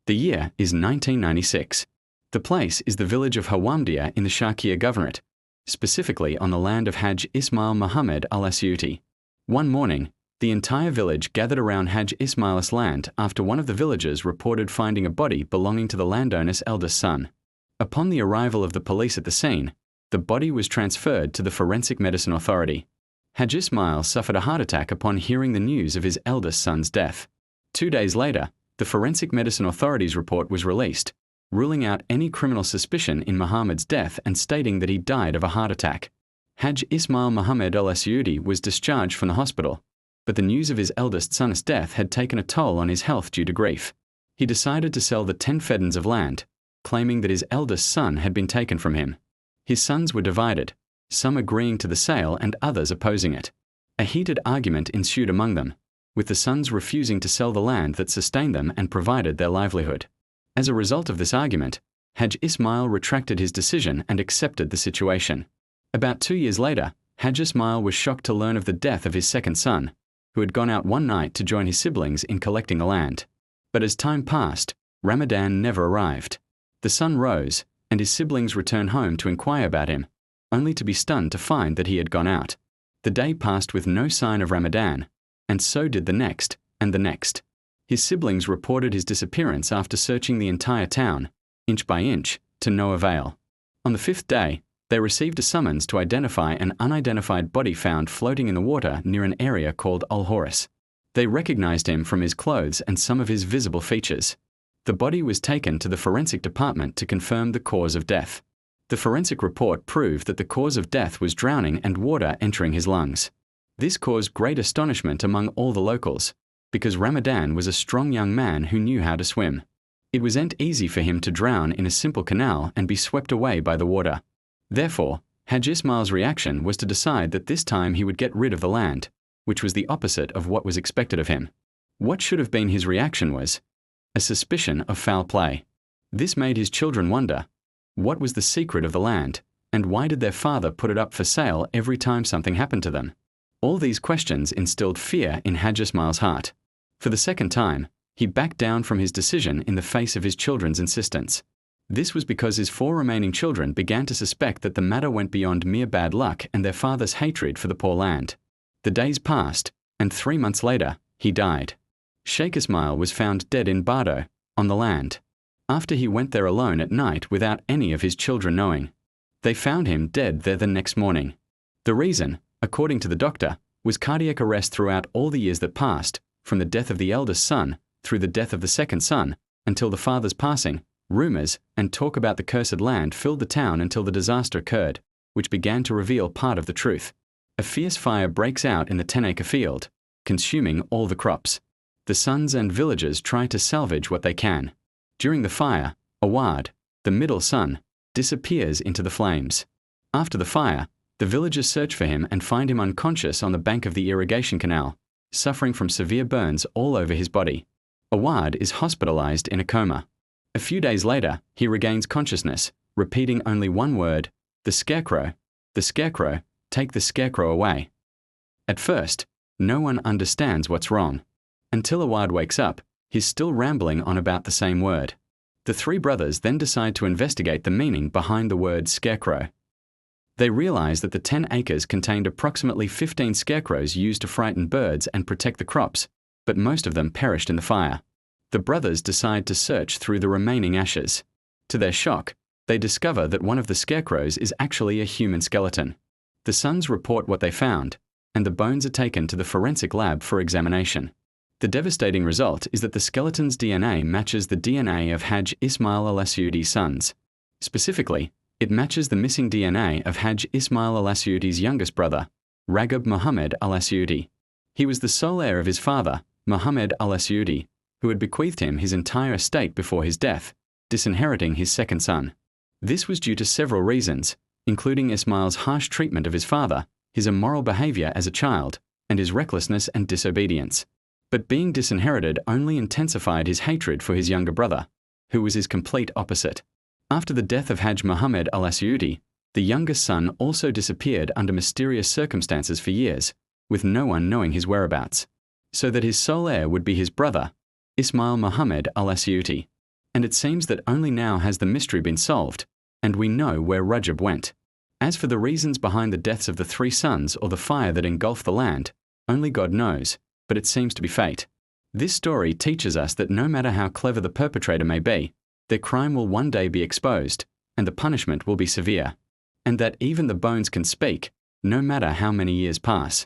The year is 1996. The place is the village of Hawamdia in the Sharqia Governorate, specifically on the land of Haj Ismail Al-Asyuti. One morning, the entire village gathered around Haj Ismail's land after one of the villagers reported finding a body belonging to the landowner's eldest son. Upon the arrival of the police at the scene, the body was transferred to the Forensic Medicine Authority. Haj Ismail suffered a heart attack upon hearing the news of his eldest son's death. 2 days later, the Forensic Medicine Authority's report was released, ruling out any criminal suspicion in Muhammad's death and stating that he died of a heart attack. Haj Ismail Al-Asyuti was discharged from the hospital, but the news of his eldest son's death had taken a toll on his health due to grief. He decided to sell the 10 feddans of land, claiming that his eldest son had been taken from him. His sons were divided, some agreeing to the sale and others opposing it. A heated argument ensued among them, with the sons refusing to sell the land that sustained them and provided their livelihood. As a result of this argument, Haj Ismail retracted his decision and accepted the situation. About 2 years later, Haj Ismail was shocked to learn of the death of his second son, who had gone out one night to join his siblings in collecting the land. But as time passed, Ramadan never arrived. The sun rose, and his siblings returned home to inquire about him, only to be stunned to find that he had gone out. The day passed with no sign of Ramadan, and so did the next, and the next. His siblings reported his disappearance after searching the entire town, inch by inch, to no avail. On the 5th day, they received a summons to identify an unidentified body found floating in the water near an area called Al-Horis. They recognized him from his clothes and some of his visible features. The body was taken to the forensic department to confirm the cause of death. The forensic report proved that the cause of death was drowning and water entering his lungs. This caused great astonishment among all the locals, because Ramadan was a strong young man who knew how to swim. It wasn't easy for him to drown in a simple canal and be swept away by the water. Therefore, Haj Ismail's reaction was to decide that this time he would get rid of the land, which was the opposite of what was expected of him. What should have been his reaction was a suspicion of foul play. This made his children wonder, what was the secret of the land, and why did their father put it up for sale every time something happened to them? All these questions instilled fear in Haj Ismail's heart. For the second time, he backed down from his decision in the face of his children's insistence. This was because his 4 remaining children began to suspect that the matter went beyond mere bad luck and their father's hatred for the poor land. The days passed, and 3 months later, he died. Sheikh Ismail was found dead in Bardo, on the land, after he went there alone at night without any of his children knowing. They found him dead there the next morning. The reason, according to the doctor, was cardiac arrest throughout all the years that passed, from the death of the eldest son, through the death of the second son, until the father's passing. Rumors and talk about the cursed land filled the town until the disaster occurred, which began to reveal part of the truth. A fierce fire breaks out in the 10-acre field, consuming all the crops. The sons and villagers try to salvage what they can. During the fire, Awad, the middle son, disappears into the flames. After the fire, the villagers search for him and find him unconscious on the bank of the irrigation canal, suffering from severe burns all over his body. Awad is hospitalized in a coma. A few days later, he regains consciousness, repeating only one word, the scarecrow, take the scarecrow away. At first, no one understands what's wrong. Until Awad wakes up, he's still rambling on about the same word. The 3 brothers then decide to investigate the meaning behind the word scarecrow. They realize that the 10 acres contained approximately 15 scarecrows used to frighten birds and protect the crops, but most of them perished in the fire. The brothers decide to search through the remaining ashes. To their shock, they discover that one of the scarecrows is actually a human skeleton. The sons report what they found, and the bones are taken to the forensic lab for examination. The devastating result is that the skeleton's DNA matches the DNA of Haj Ismail Al-Asyuti's sons. Specifically, it matches the missing DNA of Haj Ismail Al-Asyuti's youngest brother, Raghib Muhammad Al-Asyuti. He was the sole heir of his father, Muhammad Al-Asyuti, who had bequeathed him his entire estate before his death, disinheriting his second son. This was due to several reasons, including Ismail's harsh treatment of his father, his immoral behavior as a child, and his recklessness and disobedience. But being disinherited only intensified his hatred for his younger brother, who was his complete opposite. After the death of Haj Muhammad Al-Asyuti, the youngest son also disappeared under mysterious circumstances for years, with no one knowing his whereabouts, so that his sole heir would be his brother, Ismail Muhammad Al-Asyuti. and it seems that only now has the mystery been solved, and we know where Rajab went. As for the reasons behind the deaths of the 3 sons or the fire that engulfed the land, only God knows, but it seems to be fate. This story teaches us that no matter how clever the perpetrator may be, their crime will one day be exposed, and the punishment will be severe, and that even the bones can speak, no matter how many years pass.